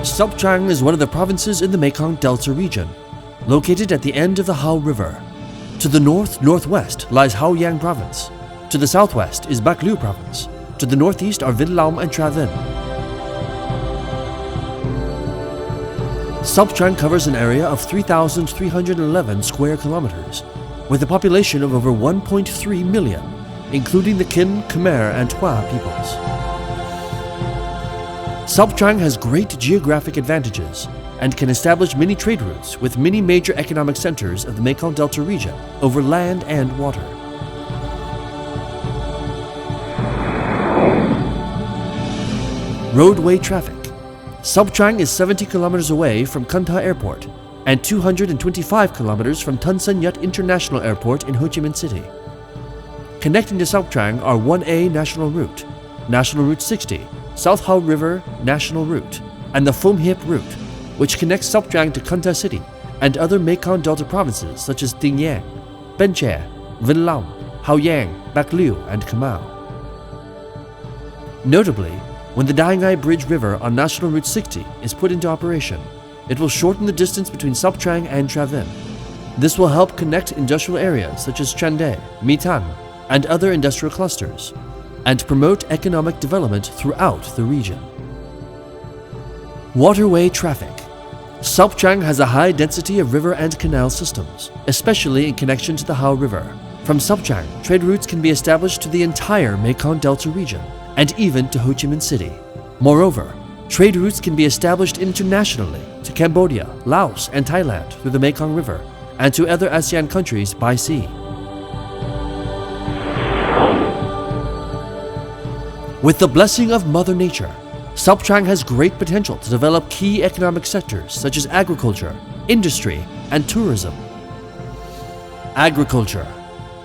TRANG is one of the provinces in the Mekong Delta region, located at the end of the Hao River. To the north-northwest lies Haoyang Province. To the southwest is Bac Lieu Province. To the northeast are Vinh Long and Tra Vinh. TRANG covers an area of 3,311 square kilometers, with a population of over 1.3 million, including the Kin, Khmer, and Twa peoples. TRANG has great geographic advantages and can establish many trade routes with many major economic centers of the Mekong Delta region over land and water. Roadway traffic. TRANG is 70 kilometers away from Can Tha Airport and 225 kilometers from Tan Son Nhut International Airport in Ho Chi Minh City. Connecting to TRANG are 1A National Route, National Route 60, South Hao River National Route, and the Phum Hiep Route, which connects TRANG to Can Tha City and other Mekong Delta provinces such as Tinh Giang, Ben Tre, Vinh Long, Haoyang, Bac Lieu, and Kamau. Notably, when the Dai Ngai Bridge River on National Route 60 is put into operation, it will shorten the distance between TRANG and Tra Vinh. This will help connect industrial areas such as Chan Dae, My Tan, and other industrial clusters, and promote economic development throughout the region. Waterway traffic. TRANG has a high density of river and canal systems, especially in connection to the Hao River. From TRANG, trade routes can be established to the entire Mekong Delta region, and even to Ho Chi Minh City. Moreover, trade routes can be established internationally to Cambodia, Laos, and Thailand through the Mekong River, and to other ASEAN countries by sea. With the blessing of Mother Nature, TRANG has great potential to develop key economic sectors such as agriculture, industry, and tourism. Agriculture.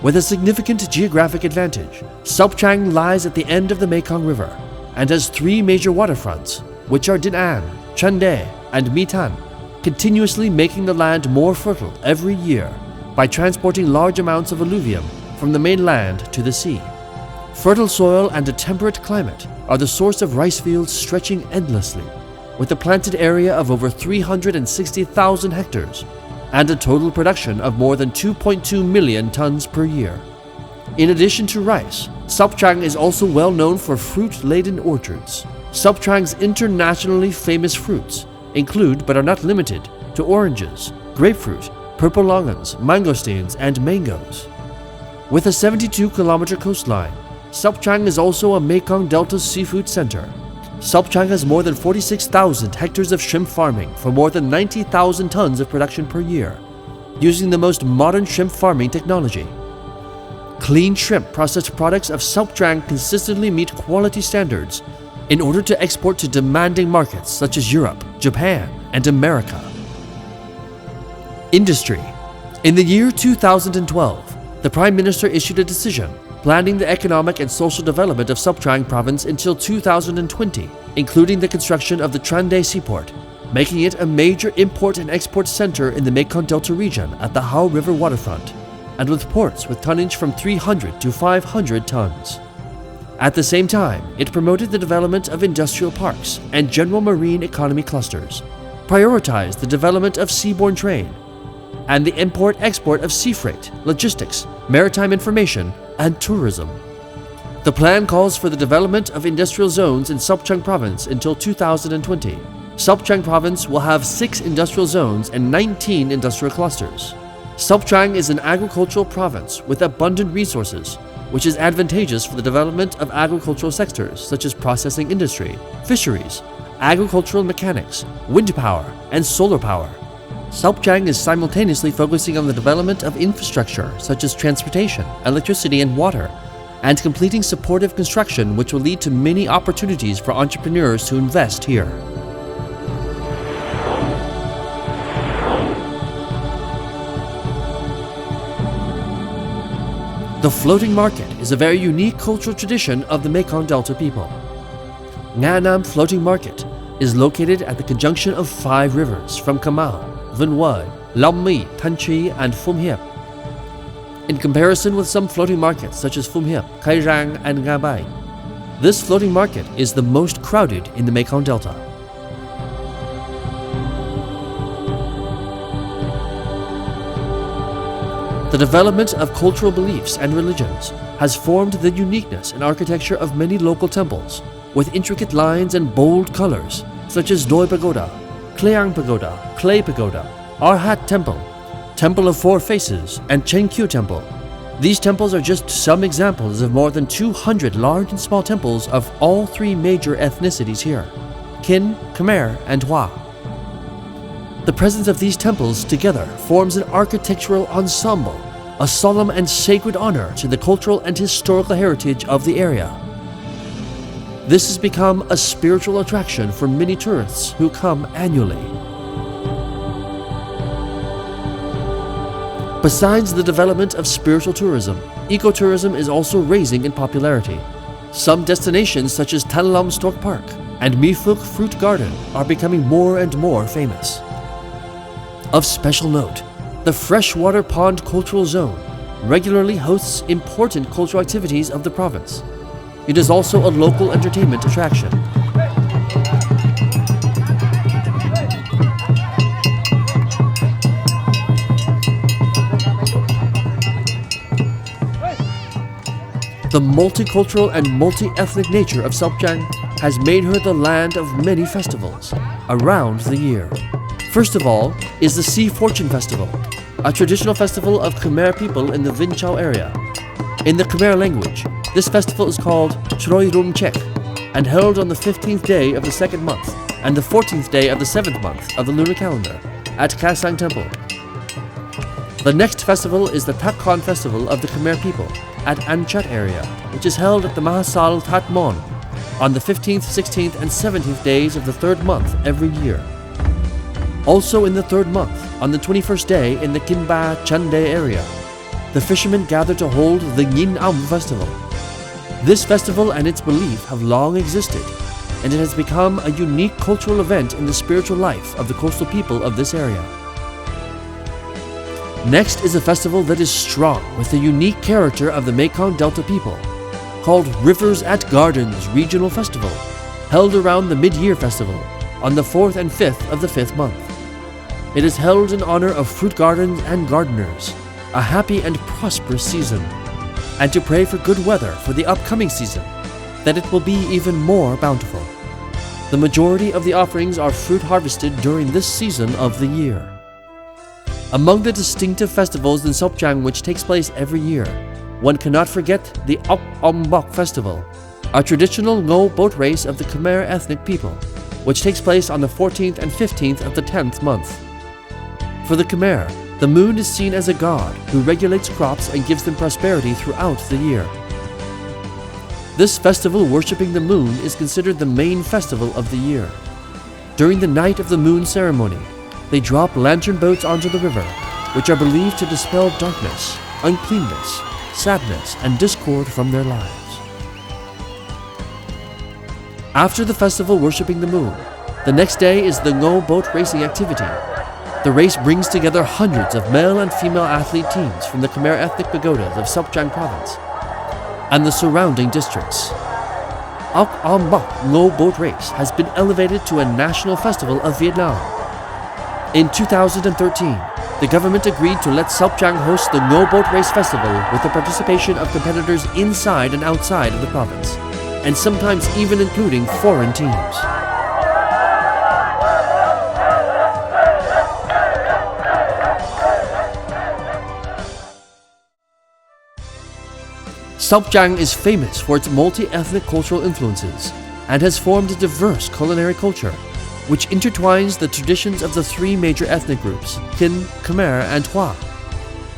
With a significant geographic advantage, TRANG lies at the end of the Mekong River and has three major waterfronts, which are Din An, Chan Dae, and My Tan, continuously making the land more fertile every year by transporting large amounts of alluvium from the mainland to the sea. Fertile soil and a temperate climate are the source of rice fields stretching endlessly, with a planted area of over 360,000 hectares and a total production of more than 2.2 million tons per year. In addition to rice, TRANG is also well known for fruit-laden orchards. TRANG's internationally famous fruits include, but are not limited to, oranges, grapefruit, purple longans, mangosteens, and mangoes. With a 72-kilometer coastline, TRANG is also a Mekong Delta seafood center. TRANG has more than 46,000 hectares of shrimp farming for more than 90,000 tons of production per year, using the most modern shrimp farming technology. Clean shrimp processed products of TRANG consistently meet quality standards in order to export to demanding markets such as Europe, Japan, and America. Industry. In the year 2012, the Prime Minister issued a decision planning the economic and social development of TRANG province until 2020, including the construction of the Tran Dae seaport, making it a major import and export center in the Mekong Delta region at the Hao River waterfront, and with ports with tonnage from 300 to 500 tons. At the same time, it promoted the development of industrial parks and general marine economy clusters, prioritized the development of seaborne trade, and the import-export of sea freight, logistics, maritime information, and tourism. The plan calls for the development of industrial zones in TRANG province until 2020. TRANG province will have 6 industrial zones and 19 industrial clusters. TRANG is an agricultural province with abundant resources, which is advantageous for the development of agricultural sectors such as processing industry, fisheries, agricultural mechanics, wind power, and solar power. TRANG is simultaneously focusing on the development of infrastructure such as transportation, electricity, and water, and completing supportive construction which will lead to many opportunities for entrepreneurs to invest here. The floating market is a very unique cultural tradition of the Mekong Delta people. Nga Nam Floating Market is located at the conjunction of 5 rivers from Kamau, Vinh Huai, Long My, Thanh Tri, and Phum Hiep. In comparison with some floating markets such as Phum Hiep, Khai Rang, and Nga Bai, this floating market is the most crowded in the Mekong Delta. The development of cultural beliefs and religions has formed the uniqueness and architecture of many local temples, with intricate lines and bold colors, such as Doi Pagoda, Kleang Pagoda, Clay Pagoda, Arhat Temple, Temple of Four Faces, and Chenkyu Temple. These temples are just some examples of more than 200 large and small temples of all three major ethnicities here: Kin, Khmer, and Hua. The presence of these temples together forms an architectural ensemble, a solemn and sacred honor to the cultural and historical heritage of the area. This has become a spiritual attraction for many tourists who come annually. Besides the development of spiritual tourism, ecotourism is also rising in popularity. Some destinations such as Tanlam Stork Park and Mifuk Fruit Garden are becoming more and more famous. Of special note, the Freshwater Pond Cultural Zone regularly hosts important cultural activities of the province. It is also a local entertainment attraction. The multicultural and multi-ethnic nature of Sopchang has made her the land of many festivals around the year. First of all is the Sea Fortune Festival, a traditional festival of Khmer people in the Vinh Chau area. In the Khmer language, this festival is called Troi Rum Chek and held on the 15th day of the second month and the 14th day of the 7th month of the lunar calendar at Kasang Temple. The next festival is the Takkon Festival of the Khmer people at Anchat area, which is held at the Mahasal That Mon on the 15th, 16th, and 17th days of the third month every year. Also in the third month, on the 21st day in the Kinba Chande area, the fishermen gather to hold the Yin Am Festival. This festival and its belief have long existed, and it has become a unique cultural event in the spiritual life of the coastal people of this area. Next is a festival that is strong with the unique character of the Mekong Delta people, called Rivers at Gardens Regional Festival, held around the Mid-Year Festival on the 4th and 5th of the 5th month. It is held in honor of fruit gardens and gardeners, a happy and prosperous season, and to pray for good weather for the upcoming season, that it will be even more bountiful. The majority of the offerings are fruit harvested during this season of the year. Among the distinctive festivals in Sopchang which takes place every year, one cannot forget the Ok Om Bok Festival, a traditional Ngo boat race of the Khmer ethnic people, which takes place on the 14th and 15th of the 10th month. For the Khmer, the moon is seen as a god who regulates crops and gives them prosperity throughout the year. This festival worshipping the moon is considered the main festival of the year. During the night of the moon ceremony, they drop lantern boats onto the river, which are believed to dispel darkness, uncleanness, sadness, and discord from their lives. After the festival worshipping the moon, the next day is the Ngo boat racing activity. The race brings together hundreds of male and female athlete teams from the Khmer ethnic pagodas of Sopchang province and the surrounding districts. Ok Om Bok Ngo boat race has been elevated to a national festival of Vietnam. In 2013, the government agreed to let Sopchang host the Ngo Boat Race Festival with the participation of competitors inside and outside of the province, and sometimes even including foreign teams. Sopchang is famous for its multi-ethnic cultural influences and has formed a diverse culinary culture, which intertwines the traditions of the three major ethnic groups, Kin, Khmer, and Hua.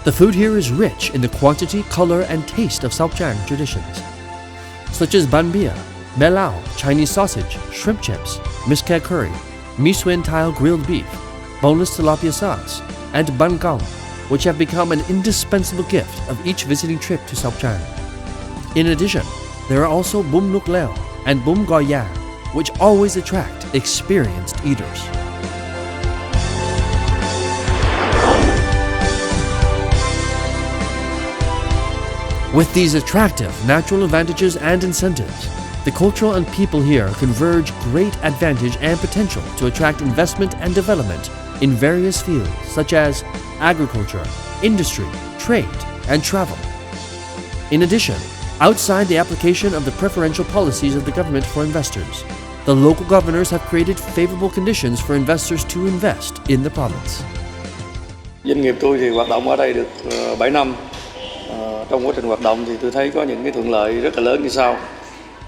The food here is rich in the quantity, color, and taste of Sopchang traditions, such as ban bia, melao, Chinese sausage, shrimp chips, miske curry, misuen tile grilled beef, boneless tilapia sauce, and ban gao, which have become an indispensable gift of each visiting trip to Sopchang. In addition, there are also bum nuk leo and bum goya, which always attract experienced eaters. With these attractive natural advantages and incentives, the cultural and people here converge great advantage and potential to attract investment and development in various fields such as agriculture, industry, trade, and travel. In addition, outside the application of the preferential policies of the government for investors, the local governors have created favorable conditions for investors to invest in the province. Doanh nghiệp tôi thì hoạt động ở đây được 7 năm. Trong quá trình hoạt động thì tôi thấy có những cái thuận lợi rất là lớn như sau.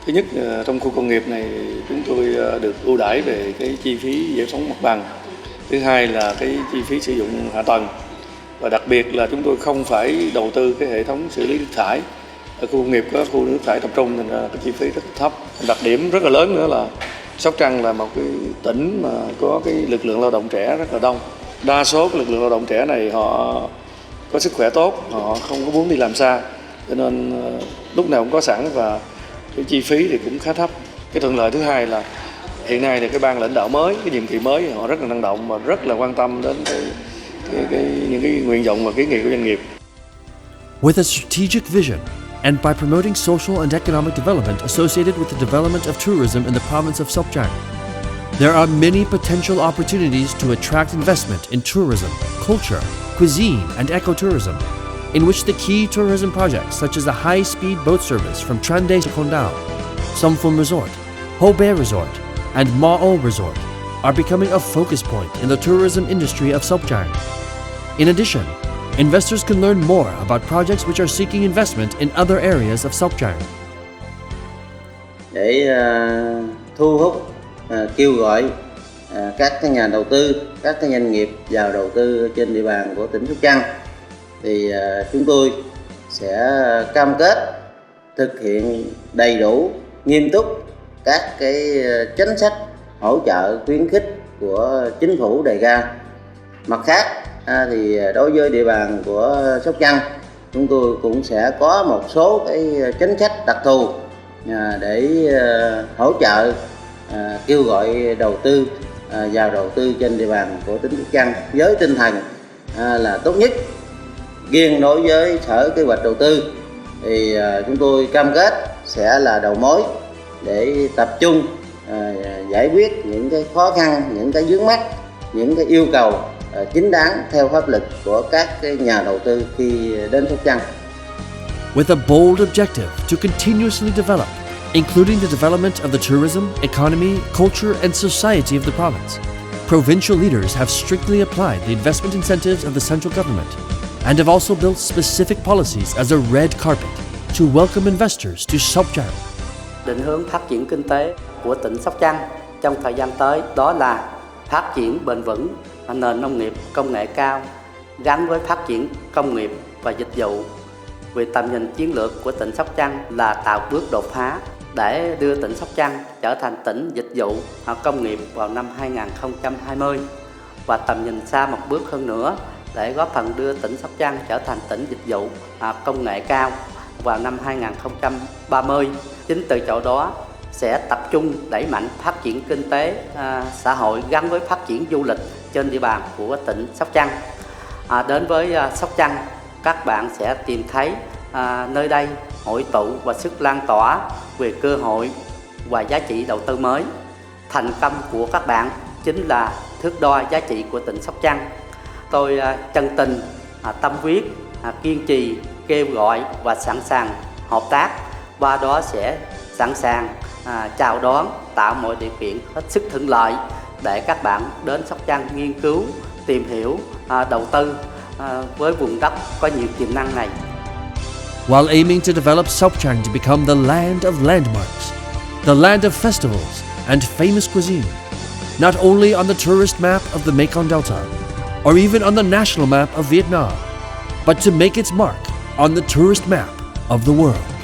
Thứ nhất, trong khu công nghiệp này chúng tôi được ưu đãi về cái chi phí giải phóng mặt bằng. Thứ hai là cái chi phí sử dụng hạ tầng. Và đặc biệt là chúng tôi không phải đầu tư cái hệ thống xử lý nước thải. Ở khu công nghiệp có khu nước thải tập trung nên là cái chi phí rất thấp. Đặc điểm rất là lớn nữa là Sóc Trăng là một cái tỉnh mà có cái lực lượng lao động trẻ rất là đông. Đa số cái lực lượng lao động trẻ này họ có sức khỏe tốt, họ không có muốn đi làm xa, cho nên lúc nào cũng có sẵn và cái chi phí thì cũng khá thấp. Cái thuận lợi thứ hai là hiện nay thì cái ban lãnh đạo mới, cái nhiệm kỳ mới họ rất là năng động và rất là quan tâm đến những cái nguyện vọng và kiến nghị của doanh nghiệp. With a strategic vision and by promoting social and economic development associated with the development of tourism in the province of Sóc Trăng, there are many potential opportunities to attract investment in tourism, culture, cuisine, and ecotourism, in which the key tourism projects such as the high-speed boat service from TRANG to Condao, Sumphum Resort, Ho Be Resort, and Ma O Resort are becoming a focus point in the tourism industry of Sóc Trăng. In addition, investors can learn more about projects which are seeking investment in other areas of Sóc Trăng. Để thu hút, kêu gọi các nhà đầu tư, các doanh nghiệp vào đầu tư trên địa bàn của tỉnh Sóc Trăng, thì chúng tôi sẽ cam kết thực hiện đầy đủ, nghiêm túc các cái chính sách hỗ trợ khuyến khích của chính phủ đề ra. Mặt khác thì đối với địa bàn của Sóc Trăng, chúng tôi cũng sẽ có một số cái chính sách đặc thù để hỗ trợ kêu gọi đầu tư vào đầu tư trên địa bàn của tỉnh Sóc Trăng với tinh thần là tốt nhất. Riêng đối với Sở Kế hoạch Đầu tư thì chúng tôi cam kết sẽ là đầu mối để tập trung giải quyết những cái khó khăn, những cái vướng mắc, những cái yêu cầu chính đáng theo pháp luật của các cái nhà đầu tư khi đến Sóc Trăng. With a bold objective to continuously develop, including the development of the tourism, economy, culture, and society of the province, provincial leaders have strictly applied the investment incentives of the central government and have also built specific policies as a red carpet to welcome investors to Sóc Trăng. Định hướng phát triển kinh tế của tỉnh Sóc Trăng trong thời gian tới đó là phát triển bền vững nền nông nghiệp công nghệ cao gắn với phát triển công nghiệp và dịch vụ. Vì tầm nhìn chiến lược của tỉnh Sóc Trăng là tạo bước đột phá để đưa tỉnh Sóc Trăng trở thành tỉnh dịch vụ công nghiệp vào năm 2020 và tầm nhìn xa một bước hơn nữa để góp phần đưa tỉnh Sóc Trăng trở thành tỉnh dịch vụ công nghệ cao vào năm 2030. Chính từ chỗ đó sẽ tập trung đẩy mạnh phát triển kinh tế xã hội gắn với phát triển du lịch trên địa bàn của tỉnh Sóc Trăng. Đến với Sóc Trăng, các bạn sẽ tìm thấy nơi đây hội tụ và sức lan tỏa về cơ hội và giá trị đầu tư mới. Thành công của các bạn chính là thước đo giá trị của tỉnh Sóc Trăng. Tôi chân tình, tâm huyết, kiên trì, kêu gọi và sẵn sàng hợp tác, và đó sẽ sẵn sàng chào đón, tạo mọi điều kiện hết sức thuận lợi để các bạn đến Sóc Trăng nghiên cứu, tìm hiểu, đầu tư với vùng đất có nhiều tiềm năng này. While aiming to develop Sóc Trăng to become the land of landmarks, the land of festivals and famous cuisine, not only on the tourist map of the Mekong Delta, or even on the national map of Vietnam, but to make its mark on the tourist map of the world.